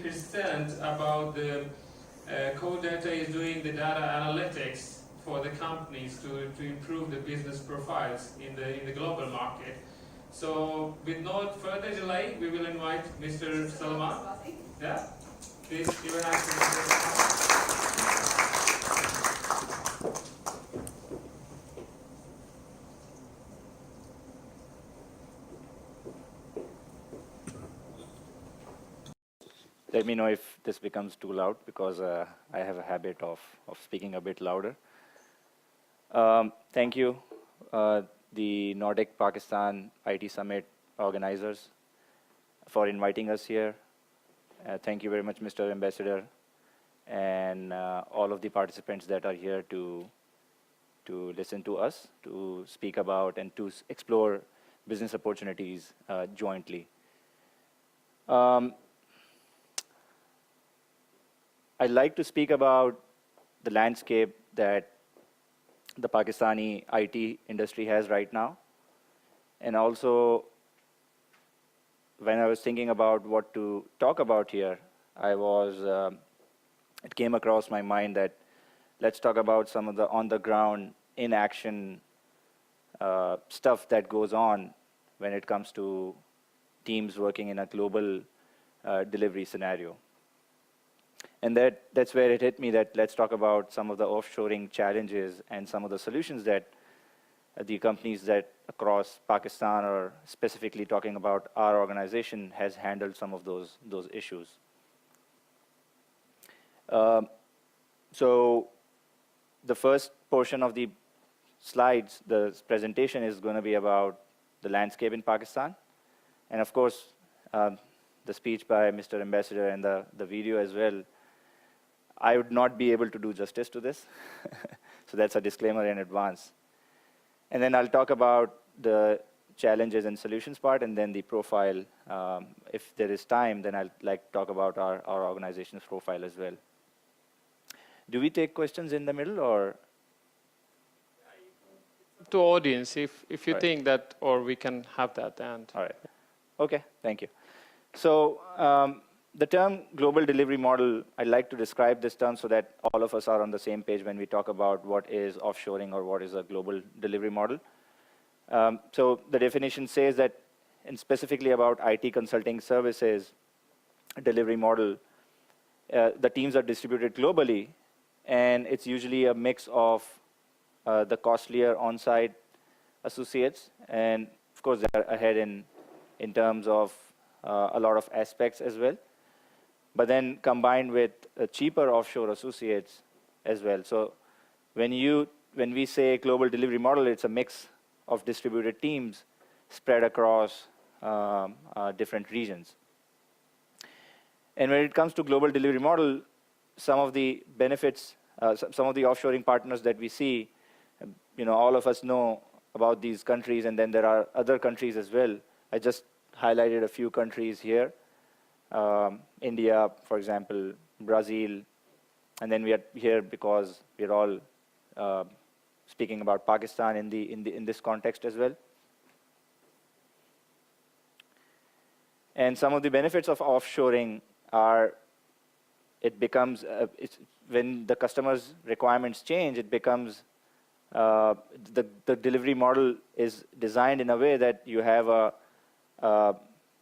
present about the qordata is doing the data analytics for the companies to improve the business profiles in the global market. So with no further delay, we will invite Mr. Salman. Yeah, please give an answer. Let me know if this becomes too loud, because I have a habit of speaking a bit louder. Thank you, the Nordic Pakistan IT Summit organizers, for inviting us here. Thank you very much, Mr. Ambassador, and all of the participants that are here to listen to us, to speak about and to explore business opportunities jointly. I'd like to speak about the landscape that the Pakistani IT industry has right now. And also, when I was thinking about what to talk about here, it came across my mind that let's talk about some of the on-the-ground, in-action stuff that goes on when it comes to teams working in a global delivery scenario. And that's where it hit me that let's talk about some of the offshoring challenges and some of the solutions that the companies that across Pakistan, or specifically talking about our organization, has handled some of those issues. So the first portion of the slides, the presentation, is going to be about the landscape in Pakistan. And of course, the speech by Mr. Ambassador and the video as well, I would not be able to do justice to this. So that's a disclaimer in advance. And then I'll talk about the challenges and solutions part, and then the profile. If there is time, then I'll like to talk about our organization's profile as well. Do we take questions in the middle, or? To audience, if you right. think that, or we can have that. And all right. Okay, thank you. So the term global delivery model, I like to describe this term so that all of us are on the same page when we talk about what is offshoring or what is a global delivery model. So the definition says that, and specifically about IT consulting services delivery model, the teams are distributed globally, and it's usually a mix of the costlier on-site associates, and of course they're ahead in terms of a lot of aspects as well, but then combined with cheaper offshore associates as well. So when we say global delivery model, it's a mix of distributed teams spread across different regions. And when it comes to global delivery model, some of the benefits, some of the offshoring partners that we see, all of us know about these countries, and then there are other countries as well. I just highlighted a few countries here. India, for example, Brazil, and then we are here because we're all speaking about Pakistan in this context as well. And some of the benefits of offshoring are, it becomes, when the customer's requirements change, it becomes, the delivery model is designed in a way that you have a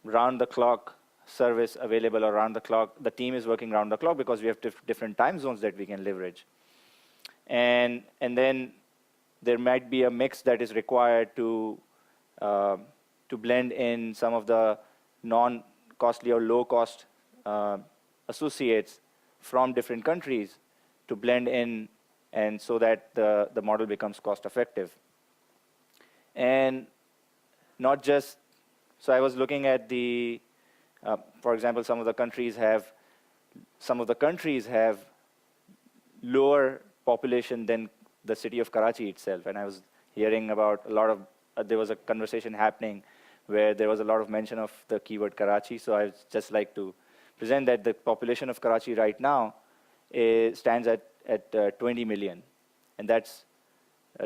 round-the-clock service available around the clock. The team is working around the clock because we have different time zones that we can leverage. And then there might be a mix that is required to blend in some of the non-costly or low-cost associates from different countries to blend in, and so that the model becomes cost-effective. And not just, so I was looking at the, for example, some of the countries have lower population than the city of Karachi itself. And I was hearing about a lot of, there was a conversation happening where there was a lot of mention of the keyword Karachi. So I would just like to present that the population of Karachi right now stands at 20 million. And that's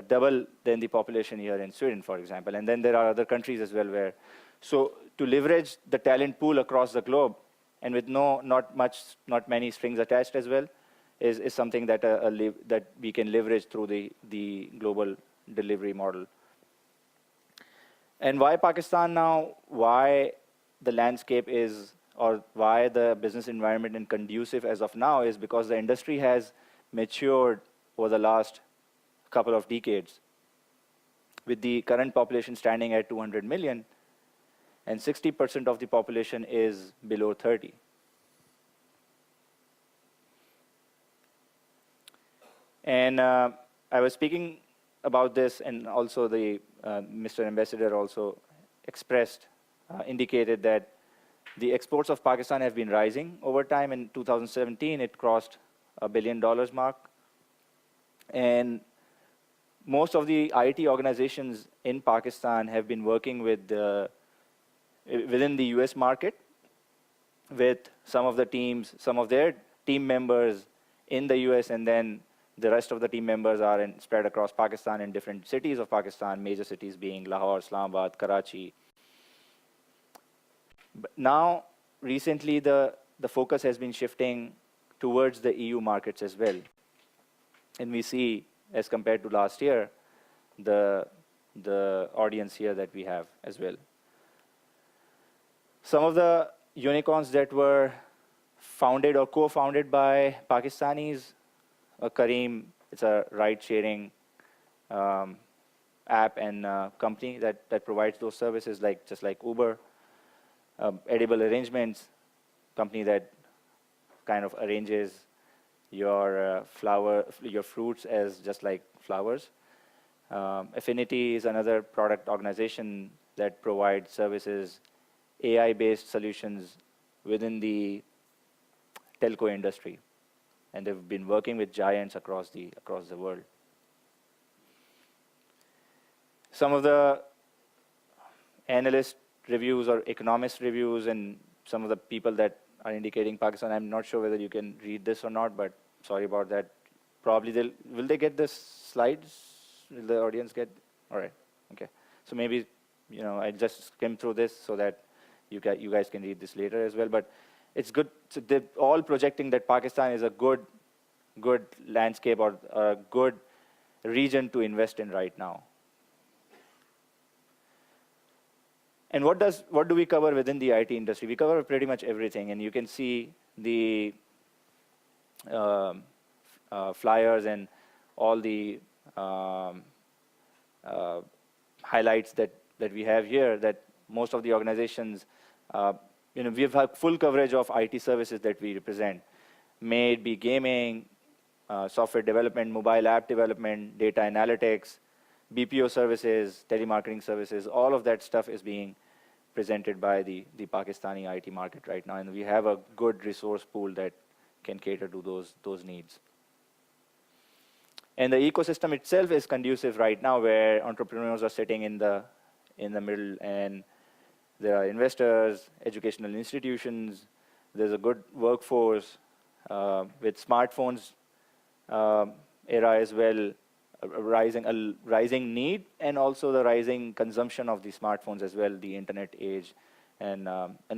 double than the population here in Sweden, for example. And then there are other countries as well where, so to leverage the talent pool across the globe and with not many strings attached as well, is something that that we can leverage through the global delivery model. And why Pakistan now? Why the landscape is, or why the business environment is conducive as of now, is because the industry has matured over the last couple of decades, with the current population standing at 200 million, and 60% of the population is below 30. And I was speaking about this, and also the Mr. Ambassador also indicated that the exports of Pakistan have been rising over time. In 2017, it crossed $1 billion mark. And most of the IT organizations in Pakistan have been working with within the US market, with some of their team members in the US, and then the rest of the team members are spread across Pakistan in different cities of Pakistan, major cities being Lahore, Islamabad, Karachi. But now, recently, the focus has been shifting towards the EU markets as well. And we see, as compared to last year, the audience here that we have as well. Some of the unicorns that were founded or co-founded by Pakistanis, Kareem, it's a ride-sharing app and company that provides those services, just like Uber. Edible Arrangements, company that kind of arranges your fruits as just like flowers. Affinity is another product organization that provides services, AI-based solutions within the telco industry, and they've been working with giants across the world. Some of the analyst reviews or economist reviews, and some of the people that are indicating Pakistan, I'm not sure whether you can read this or not, but sorry about that. Probably will they get the slides? Will the audience get? All right, okay. So maybe, I just skim through this so that you guys can read this later as well. But it's good. So they're all projecting that Pakistan is a good landscape or a good region to invest in right now. And what do we cover within the IT industry? We cover pretty much everything, and you can see the flyers and all the highlights that we have here, that most of the organizations, we have full coverage of IT services that we represent. May it be gaming, software development, mobile app development, data analytics, BPO services, telemarketing services, all of that stuff is being presented by the Pakistani IT market right now, and we have a good resource pool that can cater to those needs. And the ecosystem itself is conducive right now, where entrepreneurs are sitting in the middle, and there are investors, educational institutions. There's a good workforce with smartphones era as well, a rising need, and also the rising consumption of the smartphones as well, the internet age, and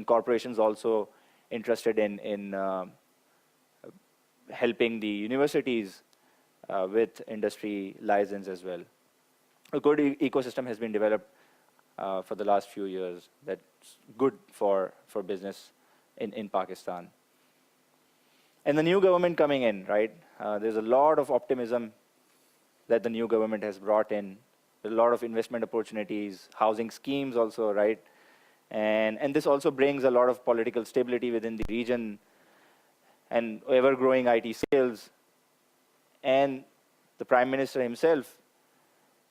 corporations also interested in helping the universities with industry license as well. A good ecosystem has been developed for the last few years that's good for business in Pakistan. And the new government coming in, right? There's a lot of optimism that the new government has brought in. A lot of investment opportunities, housing schemes also, right? And this also brings a lot of political stability within the region, and ever-growing IT skills. And the Prime Minister himself,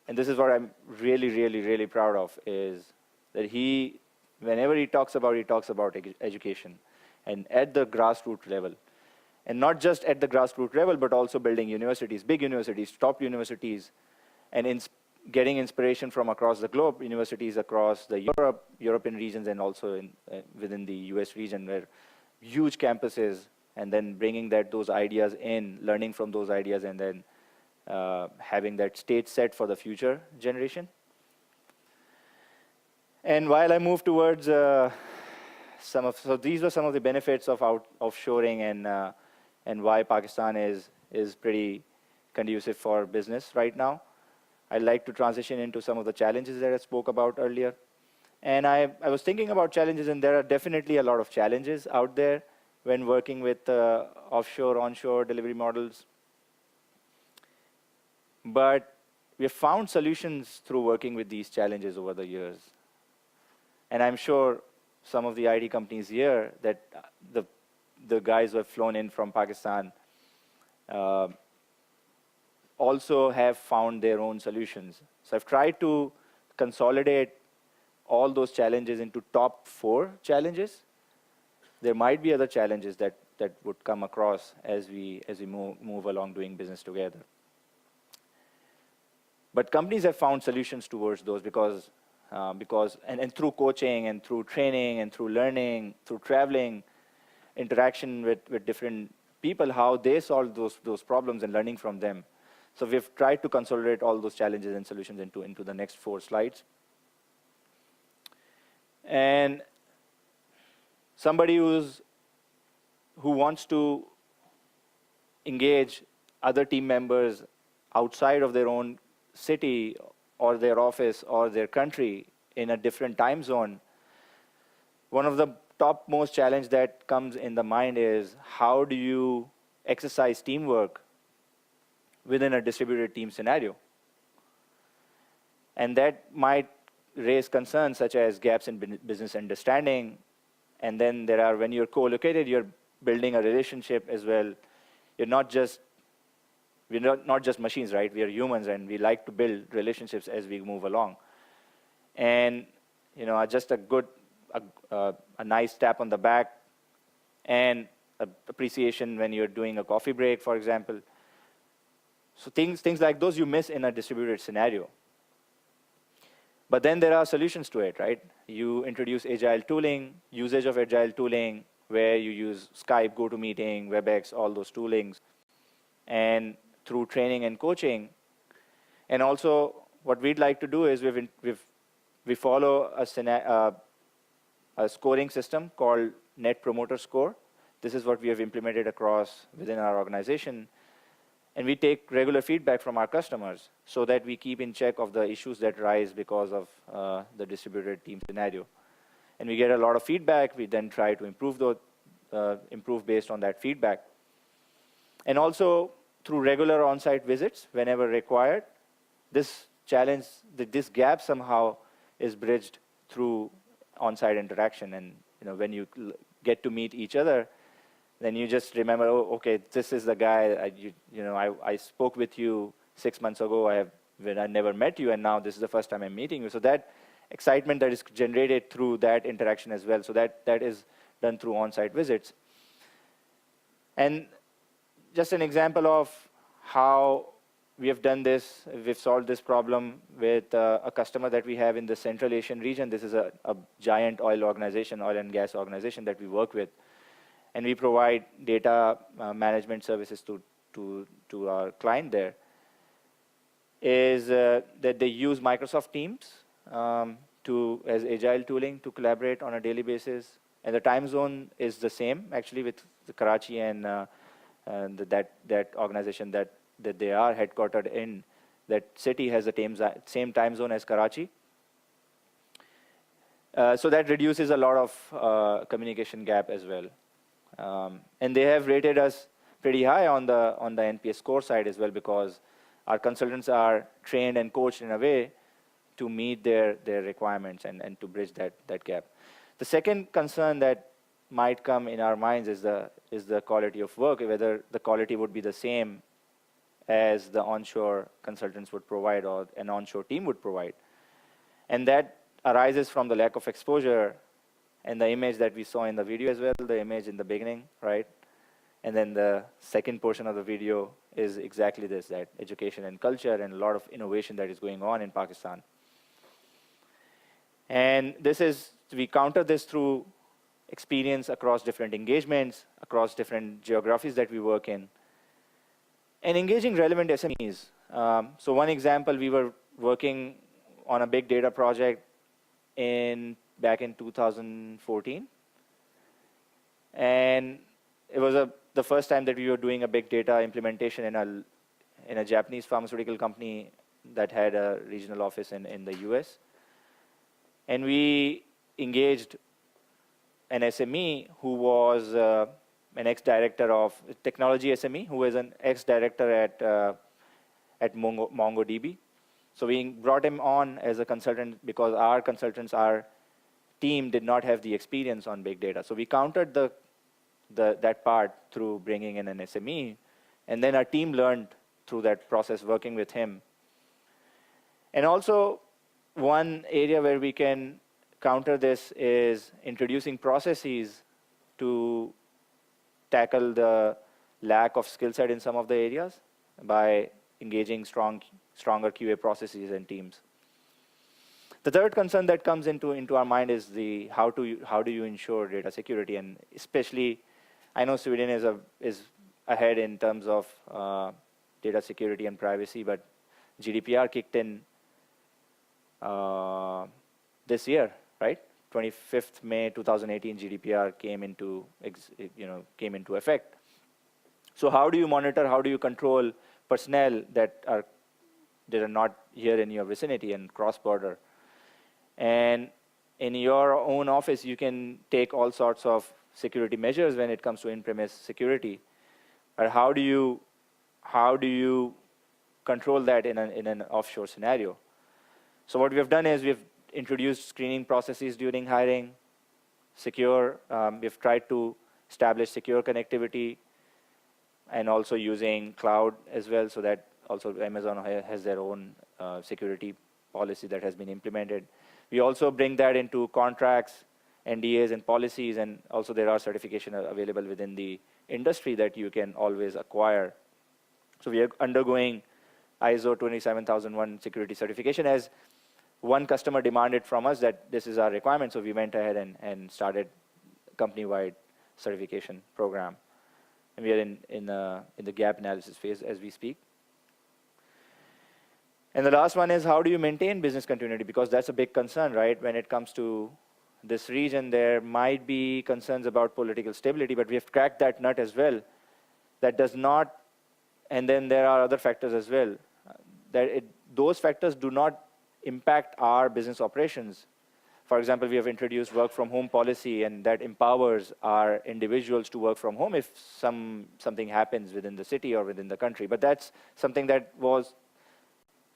and this is what I'm really, really, really proud of, is that whenever he talks about education, and at the grassroots level. And not just at the grassroots level, but also building universities, big universities, top universities, and getting inspiration from across the globe, universities across the European regions, and also within the US region, where huge campuses, and then bringing those ideas in, learning from those ideas, and then having that stage set for the future generation. And while I move towards so these were some of the benefits of offshoring and why Pakistan is pretty conducive for business right now. I'd like to transition into some of the challenges that I spoke about earlier. And I was thinking about challenges, and there are definitely a lot of challenges out there when working with offshore, onshore delivery models. But we have found solutions through working with these challenges over the years. And I'm sure some of the IT companies here, that the guys who have flown in from Pakistan also have found their own solutions. So I've tried to consolidate all those challenges into top 4 challenges. There might be other challenges that would come across as we move along doing business together. But companies have found solutions towards those because through coaching and through training and through learning, through traveling, interaction with different people, how they solve those problems and learning from them. So we've tried to consolidate all those challenges and solutions into the next 4 slides. And somebody who wants to engage other team members outside of their own city or their office or their country in a different time zone, one of the topmost challenge that comes in the mind is how do you exercise teamwork within a distributed team scenario? And that might raise concerns such as gaps in business understanding. And then there are, when you're co-located, you're building a relationship as well. We're not just machines, right? We are humans, and we like to build relationships as we move along. And just a nice tap on the back and appreciation when you're doing a coffee break, for example. So things like those you miss in a distributed scenario. But then there are solutions to it, right? You introduce agile tooling, usage of agile tooling, where you use Skype, GoToMeeting, WebEx, all those toolings, and through training and coaching. And also, what we'd like to do is we follow a scoring system called Net Promoter Score. This is what we have implemented within our organization. And we take regular feedback from our customers so that we keep in check of the issues that rise because of the distributed team scenario. And we get a lot of feedback. We then try to improve based on that feedback. And also, through regular on-site visits, whenever required, this gap somehow is bridged through on-site interaction. And when you get to meet each other, then you just remember, oh, okay, this is the guy. I spoke with you 6 months ago when I never met you, and now this is the first time I'm meeting you. So that excitement that is generated through that interaction as well. So that is done through on-site visits. And just an example of how we have done this, we've solved this problem with a customer that we have in the Central Asian region. This is a giant oil and gas organization that we work with. And we provide data management services to our client there, is that they use Microsoft Teams as agile tooling to collaborate on a daily basis. And the time zone is the same, actually, with the Karachi and that organization that they are headquartered in. That city has the same time zone as Karachi. So that reduces a lot of communication gap as well. And they have rated us pretty high on the NPS score side as well, because our consultants are trained and coached in a way to meet their requirements and to bridge that gap. The second concern that might come in our minds is the quality of work, whether the quality would be the same as the onshore consultants would provide or an onshore team would provide. And that arises from the lack of exposure and the image that we saw in the video as well, the image in the beginning, right? And then the second portion of the video is exactly this, that education and culture and a lot of innovation that is going on in Pakistan. And we counter this through experience across different engagements, across different geographies that we work in, and engaging relevant SMEs. So one example, we were working on a big data project back in 2014, And it was the first time that we were doing a big data implementation in a Japanese pharmaceutical company that had a regional office in the US. And we engaged an SME who was an ex-director of technology SME, who was an ex-director at MongoDB. So we brought him on as a consultant because our team did not have the experience on big data. So we countered that part through bringing in an SME, and then our team learned through that process working with him. And also, one area where we can counter this is introducing processes to tackle the lack of skill set in some of the areas by engaging stronger QA processes and teams. The third concern that comes into our mind is how do you ensure data security, and especially, I know Sweden is ahead in terms of data security and privacy, but GDPR kicked in this year, right? 25th May 2018, GDPR came into effect. So how do you monitor? How do you control personnel that are not here in your vicinity and cross-border? And in your own office, you can take all sorts of security measures when it comes to in-premise security. Or how do you control that in an offshore scenario? So what we have done is we've introduced screening processes during hiring, we've tried to establish secure connectivity, and also using cloud as well, so that also Amazon has their own security policy that has been implemented. We also bring that into contracts, NDAs, and policies, and also there are certifications available within the industry that you can always acquire. So we are undergoing ISO 27001 security certification, as one customer demanded from us that this is our requirement, so we went ahead and started company-wide certification program. And we are in the gap analysis phase as we speak. And the last one is, how do you maintain business continuity? Because that's a big concern, right? When it comes to this region, there might be concerns about political stability, but we have cracked that nut as well. That does not, and then there are other factors as well. Those factors do not impact our business operations. For example, we have introduced work from home policy, and that empowers our individuals to work from home if something happens within the city or within the country. But that's something that was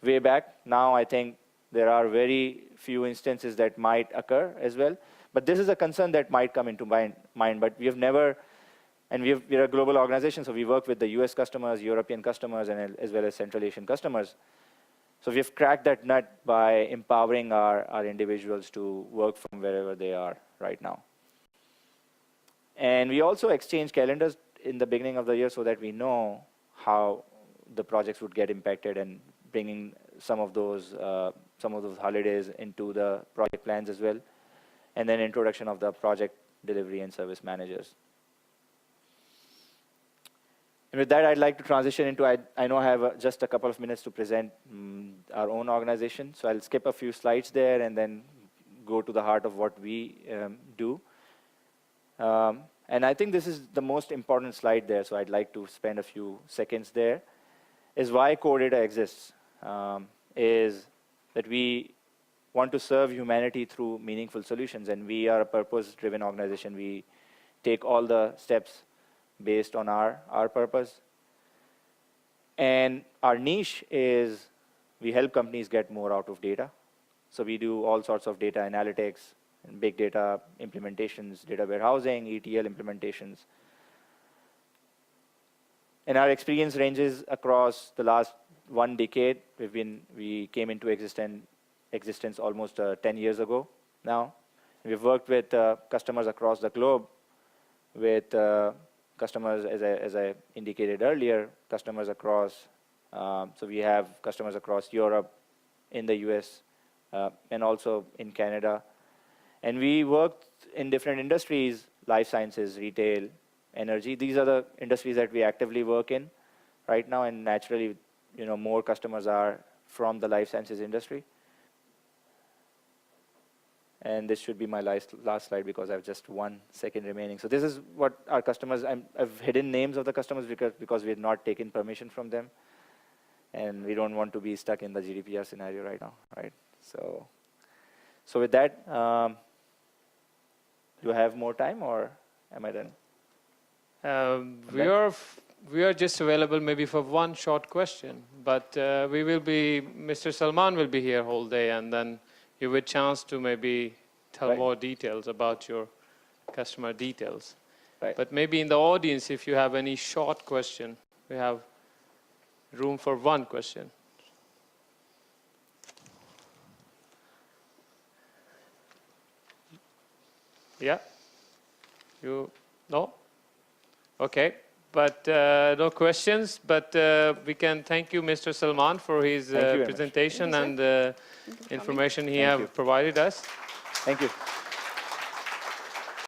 way back. Now I think there are very few instances that might occur as well. But this is a concern that might come into mind. But we have never, and we're a global organization, so we work with the US customers, European customers, and as well as Central Asian customers. So we've cracked that nut by empowering our individuals to work from wherever they are right now. And we also exchange calendars in the beginning of the year so that we know how the projects would get impacted, and bringing some of those holidays into the project plans as well. And then introduction of the project delivery and service managers. And with that, I'd like to transition into, I know I have just a couple of minutes to present our own organization. So I'll skip a few slides there and then go to the heart of what we do. And I think this is the most important slide there, so I'd like to spend a few seconds there, is why qordata exists. Is that we want to serve humanity through meaningful solutions, and we are a purpose-driven organization. We take all the steps based on our purpose. And our niche is we help companies get more out of data. So we do all sorts of data analytics and big data implementations, data warehousing, ETL implementations. And our experience ranges across the last 1 decade. We came into existence almost 10 years ago now. We've worked with customers across the globe, with customers, as I indicated earlier, customers across, so we have customers across Europe, in the US, and also in Canada. And we worked in different industries, life sciences, retail, energy. These are the industries that we actively work in right now, and naturally, more customers are from the life sciences industry. And this should be my last slide because I have just 1 second remaining. So this is what our customers, I've hidden names of the customers because we have not taken permission from them. And we don't want to be stuck in the GDPR scenario right now, right? So with that, do I have more time or am I done? We are just available maybe for one short question, but Mr. Salman will be here whole day, and then you have a chance to maybe tell more details about your customer details. Right. But maybe in the audience, if you have any short question, we have room for one question. Yeah? No? Okay. But no questions, but we can thank you, Mr. Salman, for his presentation and the information he have provided us. Thank you.